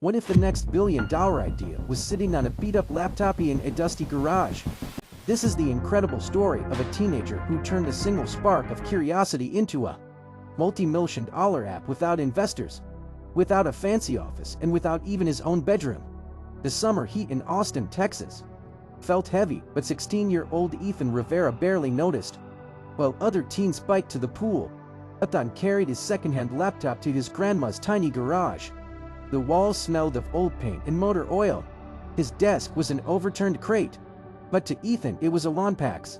What if the next billion-dollar idea was sitting on a beat-up laptop in a dusty garage? This is the incredible story of a teenager who turned a single spark of curiosity into a multi-million-dollar app without investors, without a fancy office, and without even his own bedroom. The summer heat in Austin, Texas, felt heavy, but 16-year-old Ethan Rivera barely noticed. While other teens biked to the pool, Ethan carried his secondhand laptop to his grandma's tiny garage. The walls smelled of old paint and motor oil. His desk was an overturned crate. But to Ethan, it was a launchpad.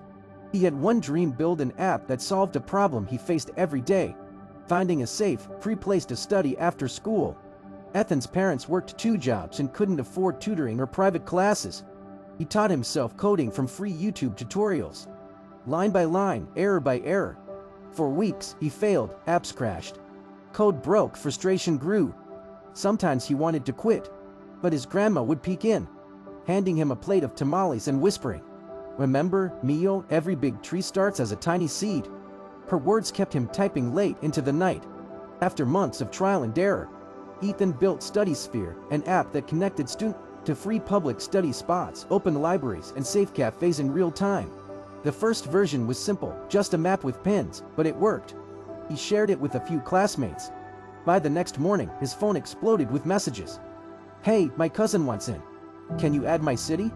He had one dream: build an app that solved a problem he faced every day: finding a safe, free place to study after school. Ethan's parents worked 2 jobs and couldn't afford tutoring or private classes. He taught himself coding from free YouTube tutorials, line by line, error by error. For weeks, he failed, apps crashed, code broke, frustration grew. Sometimes he wanted to quit, but his grandma would peek in, handing him a plate of tamales and whispering, "Remember, Mio, every big tree starts as a tiny seed." Her words kept him typing late into the night. After months of trial and error, Ethan built StudySphere, an app that connected students to free public study spots, open libraries, and safe cafes in real time. The first version was simple, just a map with pins, but it worked. He shared it with a few classmates. By the next morning, his phone exploded with messages. "Hey, my cousin wants in. Can you add my city?"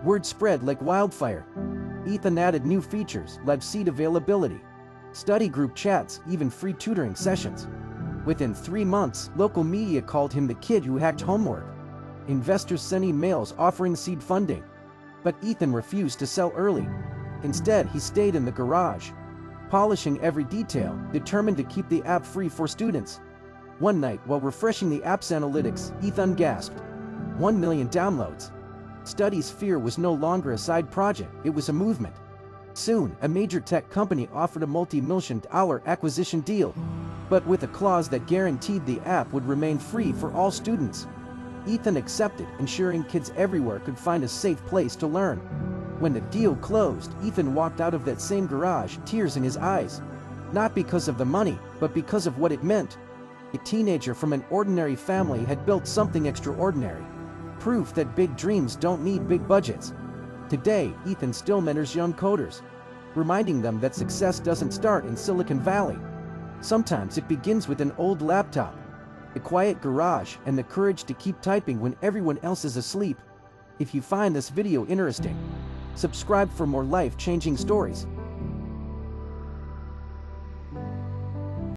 Word spread like wildfire. Ethan added new features, live seat availability, study group chats, even free tutoring sessions. Within 3 months, local media called him the kid who hacked homework. Investors sent emails offering seed funding. But Ethan refused to sell early. Instead, he stayed in the garage, polishing every detail, determined to keep the app free for students. One night, while refreshing the app's analytics, Ethan gasped, 1 million downloads. StudySphere was no longer a side project, it was a movement. Soon, a major tech company offered a multi-million-dollar acquisition deal, but with a clause that guaranteed the app would remain free for all students. Ethan accepted, ensuring kids everywhere could find a safe place to learn. When the deal closed, Ethan walked out of that same garage, tears in his eyes. Not because of the money, but because of what it meant. A teenager from an ordinary family had built something extraordinary. Proof that big dreams don't need big budgets. Today, Ethan still mentors young coders, reminding them that success doesn't start in Silicon Valley. Sometimes it begins with an old laptop, a quiet garage, and the courage to keep typing when everyone else is asleep. If you find this video interesting, subscribe for more life-changing stories.